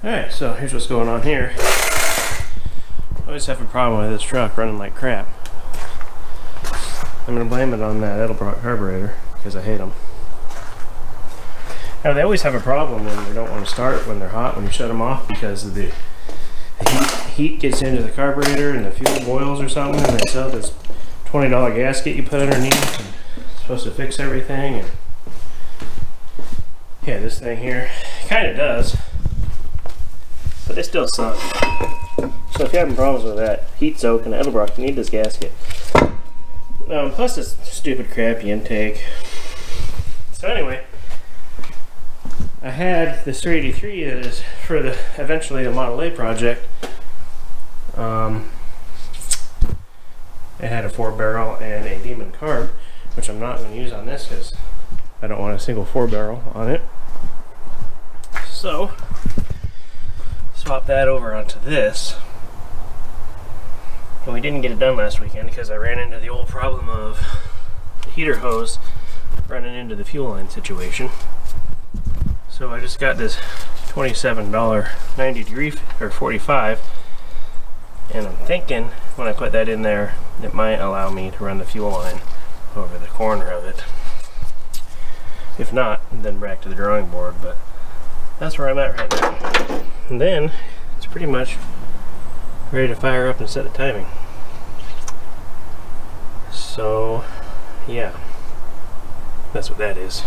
Alright, so here's what's going on here. I always have a problem with this truck running like crap. I'm going to blame it on that Elantra carburetor because I hate them. Now they always have a problem when they don't want to start when they're hot when you shut them off because of the heat gets into the carburetor and the fuel boils or something, and they sell this $20 gasket you put underneath and it's supposed to fix everything. And yeah, this thing here kind of does, but they still suck. So if you're having problems with that heat soak and Edelbrock, you need this gasket. Plus this stupid crappy intake. So anyway, I had this 383 that is for the eventually the Model A project. It had a 4-barrel and a Demon carb, which I'm not going to use on this because I don't want a single 4-barrel on it. So swap that over onto this. And we didn't get it done last weekend because I ran into the old problem of the heater hose running into the fuel line situation. So I just got this $27 90 degree or 45, and I'm thinking when I put that in there it might allow me to run the fuel line over the corner of it. If not, then back to the drawing board, but that's where I'm at right now. And then it's pretty much ready to fire up and set the timing. So yeah, that's what that is.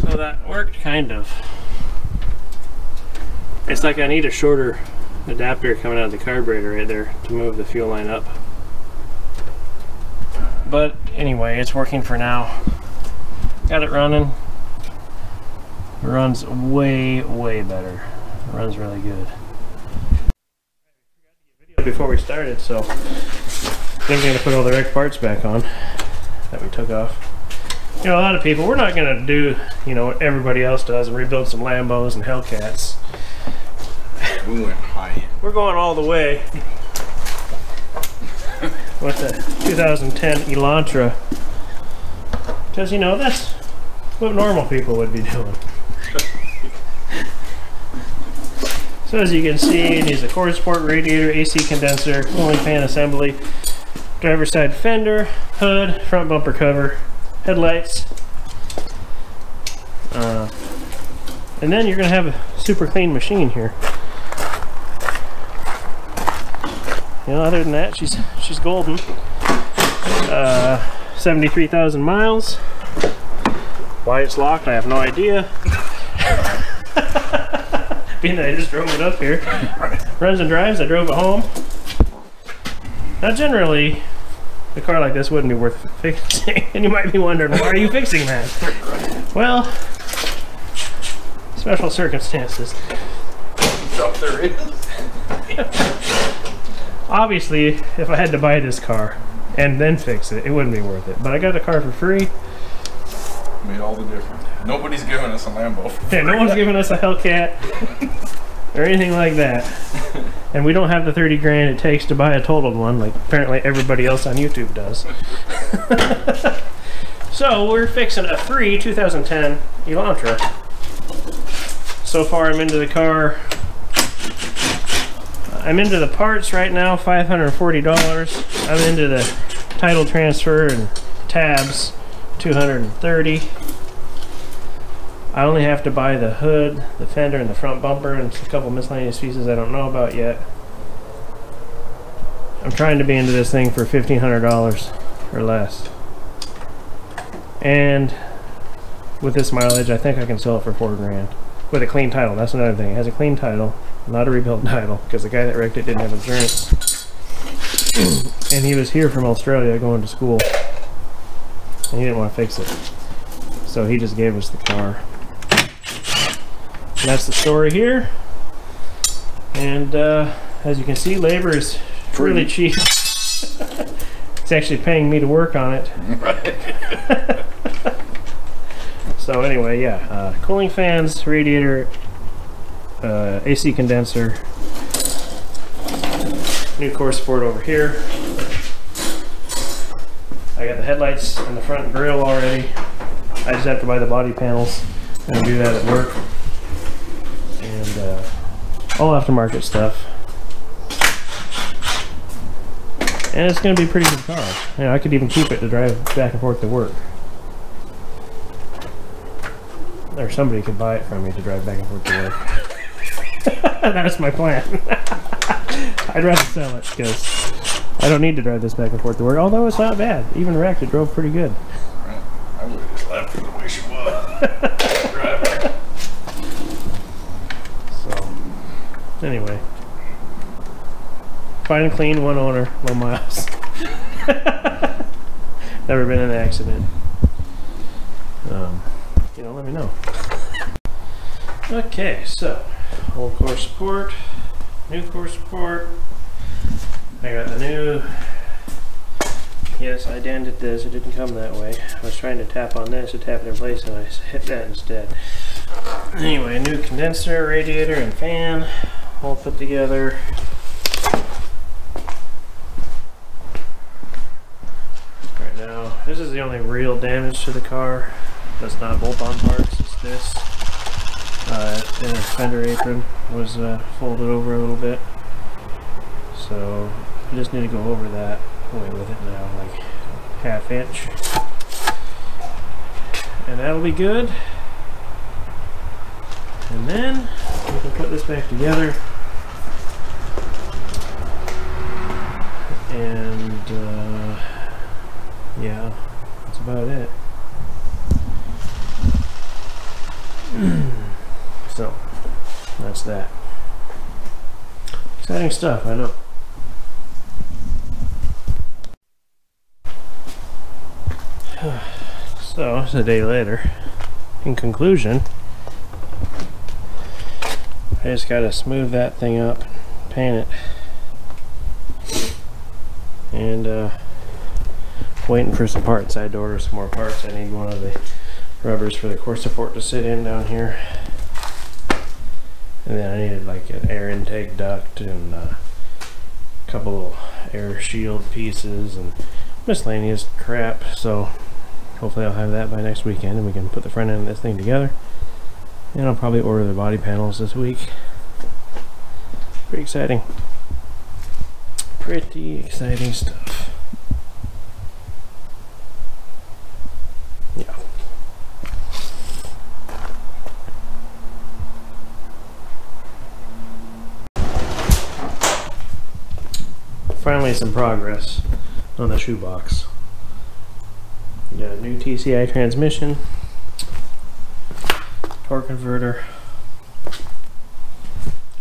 So that worked kind of. It's like I need a shorter adapter coming out of the carburetor right there to move the fuel line up. But anyway, it's working for now. Got it running. It runs way better. It runs really good. Before we started, so I'm going to put all the wrecked parts back on that we took off. You know, a lot of people, we're not going to do, you know, what everybody else does and rebuild some Lambos and Hellcats. We went high. We're going all the way with the 2010 Elantra. Because, you know, that's what normal people would be doing. So as you can see, it needs a cord support, radiator, AC condenser, cooling fan assembly, driver's side fender, hood, front bumper cover, headlights, and then you're going to have a super clean machine here. You know, other than that, she's golden. 73,000 miles. Why it's locked, I have no idea. Being that I just drove it up here. Runs and drives, I drove it home. Now generally, a car like this wouldn't be worth fixing. And you might be wondering, why are you fixing that? Well, special circumstances. There is. Obviously, if I had to buy this car and then fix it, it wouldn't be worth it. But I got the car for free. Made all the difference. Nobody's giving us a Lambo for free. Yeah, no one's giving us a Hellcat or anything like that. And we don't have the 30 grand it takes to buy a totaled one, like apparently everybody else on YouTube does. So we're fixing a free 2010 Elantra. So far I'm into the car. I'm into the parts right now, $540. I'm into the title transfer and tabs, $230. I only have to buy the hood, the fender, and the front bumper, and a couple miscellaneous pieces I don't know about yet. I'm trying to be into this thing for $1,500 or less. And with this mileage, I think I can sell it for $4 grand. With a clean title, that's another thing. It has a clean title, not a rebuilt title, because the guy that wrecked it didn't have insurance. And he was here from Australia going to school. And he didn't want to fix it. So he just gave us the car. And that's the story here. And as you can see, labor is really cheap. It's actually paying me to work on it. Right. So anyway, yeah, cooling fans, radiator, AC condenser, new core support over here. I got the headlights and the front grille already. I just have to buy the body panels and do that at work. All aftermarket stuff. And it's going to be a pretty good car. You know, I could even keep it to drive back and forth to work. Or somebody could buy it from me to drive back and forth to work. That's my plan. I'd rather sell it because I don't need to drive this back and forth to work. Although it's not bad. Even wrecked, it drove pretty good. Right. I would have just left her the way she was. Driving. So, anyway. Fine and clean, one owner, low miles. Never been in an accident. You know, let me know. Okay, so old core support, new core support. I got the new. Yes, I dented this. It didn't come that way. I was trying to tap on this to tap it in place, and I hit that instead. Anyway, new condenser, radiator, and fan all put together. Right now, this is the only real damage to the car. That's not bolt-on parts. It's this. The fender apron was folded over a little bit, so I just need to go over that way with it now, like ½ inch, and that'll be good. And then we can put this back together, and yeah, that's about it. So, that's that. Exciting stuff, I know. So, it's a day later. In conclusion, I just gotta smooth that thing up, paint it, and waiting for some parts. I had to order some more parts. I need one of the rubbers for the core support to sit in down here. And then I needed like an air intake duct and a couple little air shield pieces and miscellaneous crap. So hopefully I'll have that by next weekend and we can put the front end of this thing together. And I'll probably order the body panels this week. Pretty exciting. Pretty exciting stuff. Yeah. Finally some progress on the shoebox. Got a new TCI transmission, torque converter.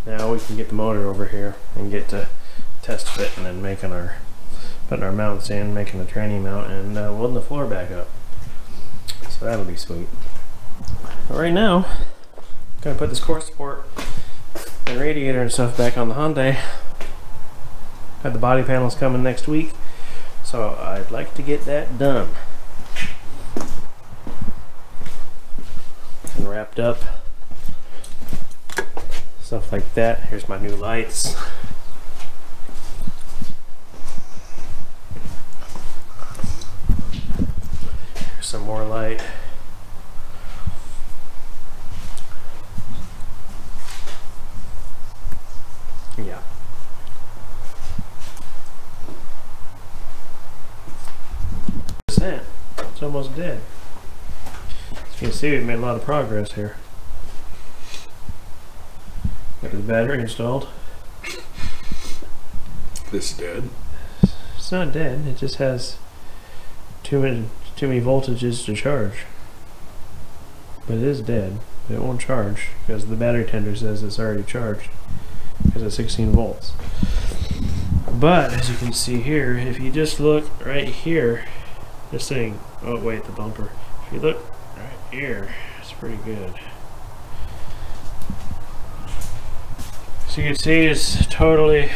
Now we can get the motor over here and get to test fitting and putting our mounts in, making the tranny mount, and welding the floor back up. So that'll be sweet. But right now, I'm gonna put this core support and radiator and stuff back on the Hyundai. Have the body panels coming next week, so I'd like to get that done and wrapped up. Stuff like that. Here's my new lights. Here's some more light. Yeah. It's almost dead. As you can see, we've made a lot of progress here. Got the battery installed. This is dead. It's not dead. It just has too many voltages to charge. But it is dead. It won't charge because the battery tender says it's already charged because it's 16 volts. But as you can see here, if you just look right here. This thing, oh wait, the bumper. If you look right here, it's pretty good. So you can see it's totally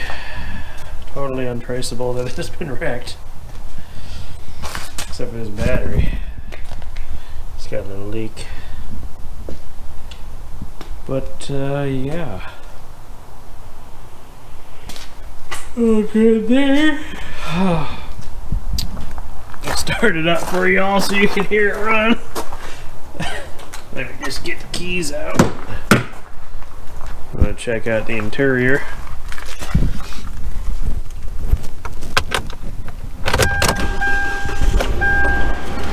untraceable that it's been wrecked. Except for this battery. It's got a little leak. But, yeah. Oh, good there. Start it up for y'all so you can hear it run. Let me just get the keys out. But check out the interior.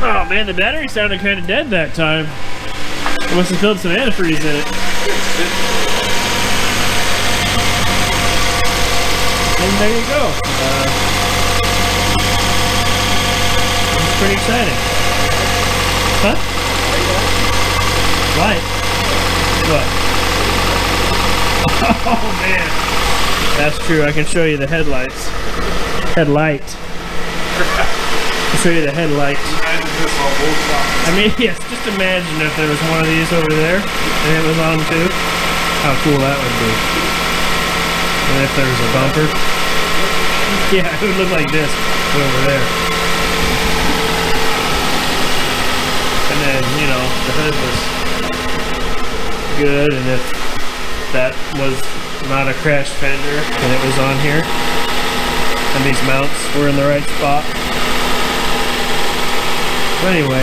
Oh man, the battery sounded kind of dead that time. I must have filled some antifreeze in it. And there you go. It's pretty exciting. Huh? Light? What? Oh man. That's true. I can show you the headlights. Headlight. I'll show you the headlight. I mean, yes, just imagine if there was one of these over there and it was on too. How cool that would be. And if there was a bumper. Yeah, it would look like this over there. And then, you know, the hood was good, and if that was not a crash fender and it was on here, and these mounts were in the right spot. But anyway,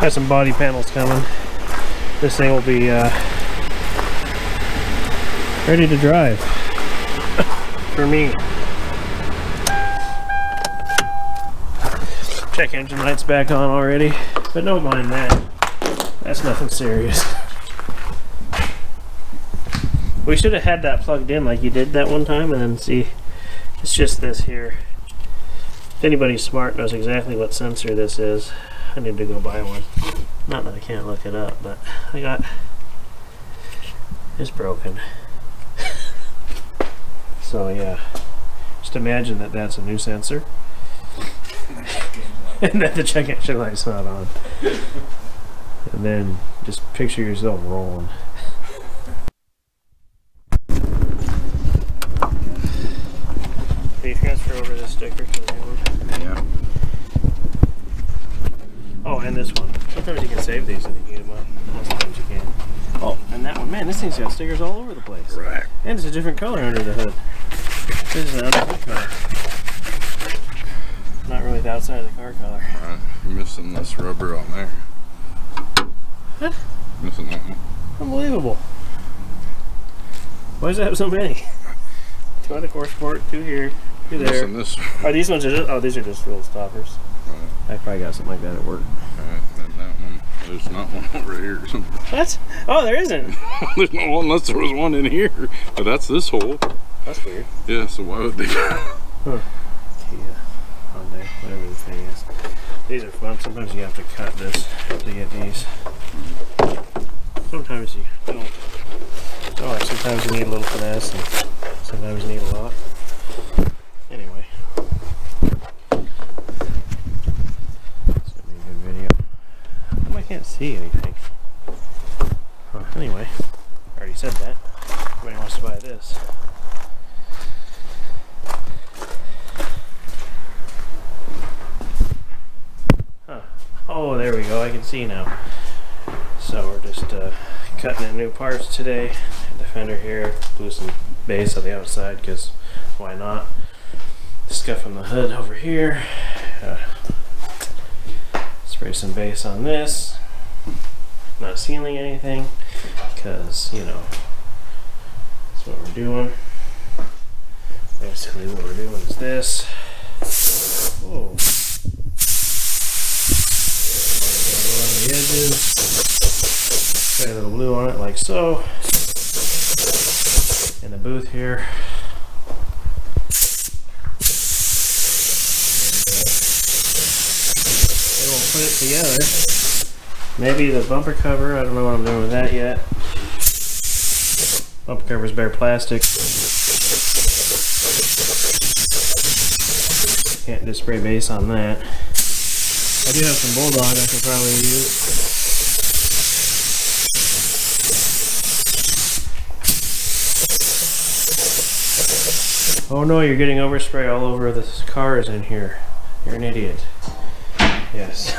got some body panels coming. This thing will be ready to drive for me. Check engine lights back on already, but don't mind that. That's nothing serious. We should have had that plugged in like you did that one time, and then see, it's just this here. If anybody's smart knows exactly what sensor this is, I need to go buy one. Not that I can't look it up, but I got, it's broken. So yeah, just imagine that that's a new sensor. And that the check engine light's not on. And then just picture yourself rolling. Can you transfer over this sticker to the new one? Yeah. Oh, and this one. Sometimes you can save these if you get them up. Most times you can. Oh, and that one. Man, this thing's got stickers all over the place. Right. And it's a different color under the hood. This is an under hood color. Not really the outside of the car color. Right. You're missing this rubber on there. What? Missing that one. Unbelievable. Why does it have so many? 200 horsepower, 2 here, 2 there. Missing this one. Oh, these ones are just, oh, these are just little stoppers. Right. I probably got something like that at work. Right. And that one, there's not one over here or something. What? Oh, there isn't. There's no one unless there was one in here. But that's this hole. That's weird. Yeah, so why would they? Huh. Kia, Hyundai, whatever the thing is. These are fun. Sometimes you have to cut this to get these. Sometimes you don't. Oh, sometimes you need a little finesse, and sometimes you need a lot. Anyway. It's gonna be a good video. How come I can't see anything? Huh, anyway, I already said that. Everybody wants to buy this. Huh. Oh, there we go. I can see now. So we're just cutting in new parts today. The fender here, glue some base on the outside because why not? Scuffing the hood over here. Spray some base on this. Not sealing anything because, you know, that's what we're doing. Basically what we're doing is this. Whoa. On the edges. Spray a little glue on it like so. In the booth here. They won't put it together. Maybe the bumper cover, I don't know what I'm doing with that yet. Bumper cover is bare plastic. Can't just spray base on that. I do have some Bulldog I can probably use. Oh no, you're getting overspray all over the cars in here. You're an idiot. Yes.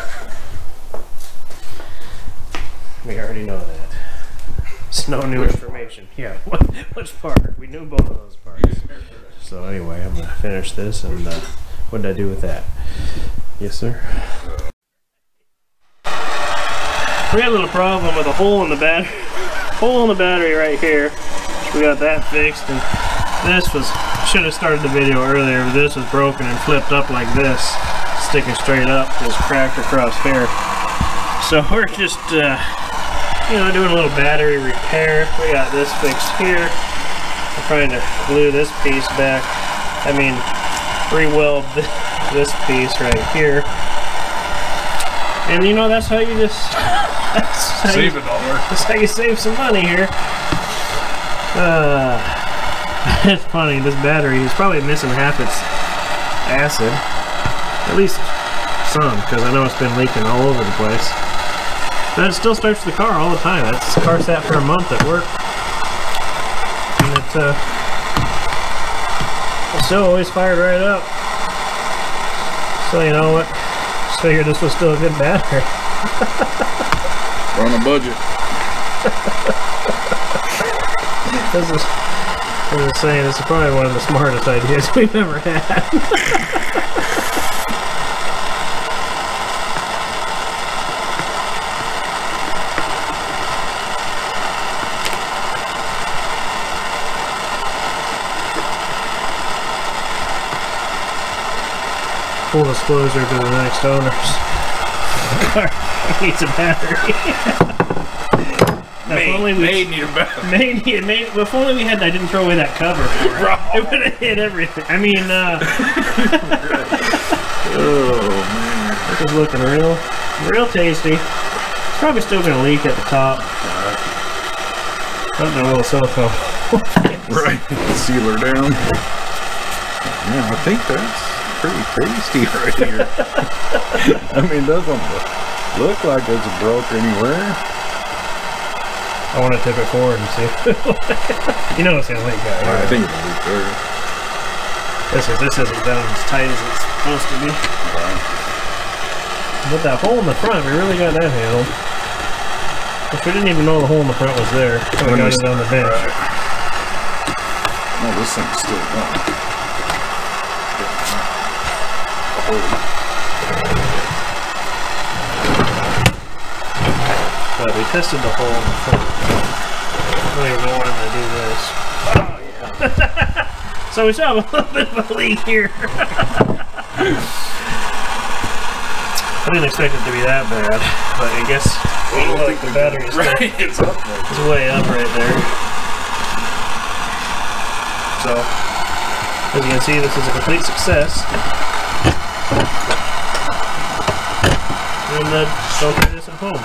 We already know that. It's no new information. Yeah, which part? We knew both of those parts. So anyway, I'm going to finish this, and what did I do with that? Yes, sir? We had a little problem with a hole in the battery. hole in the battery right here. We got that fixed, and this was, should have started the video earlier, but this was broken and flipped up like this, sticking straight up, just cracked across here. So we're just, you know, doing a little battery repair. We got this fixed here. I'm trying to glue this piece back. I mean, re-weld this piece right here. And you know, that's how you just save a dollar. That's how you save some money here. It's funny, this battery is probably missing half its acid. At least some, because I know it's been leaking all over the place. But it still starts the car all the time. That car sat for a month at work. And it still always fired right up. So you know what? Just figured this was still a good battery. We're on a budget. This is, I was saying, this is probably one of the smartest ideas we've ever had. Full disclosure to the next owners. The car needs a battery. If only we need a battery. If only we had, I didn't throw away that cover for it. It would have hit everything. I mean, oh man, this is looking real tasty. It's probably still gonna leak at the top. Something a little silicone. Right, seal her down. Yeah, I think that's pretty tasty right here. I mean, doesn't look like it's broke anywhere. I want to tip it forward and see. You know it's gonna leak out. Right? I think it'll leak there. This isn't done as tight as it's supposed to be. Right. But that hole in the front, we really got that handled. If we didn't even know the hole in the front was there, we got it on the bench. Right. No, this thing's still going. But we tested the hole in the front. I don't even know when I'm going to do this. Oh, yeah. So we still have a little bit of a leak here. I didn't expect it to be that bad, but I guess like the battery is right. It's up there. It's way up right there. So, as you can see, this is a complete success. And don't do this at home.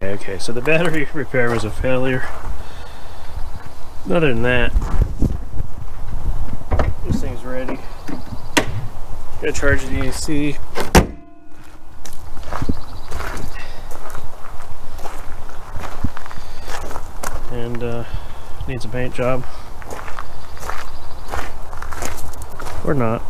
Okay, so the battery repair was a failure. Other than that, this thing's ready. Gotta charge the AC. And needs a paint job. Or not.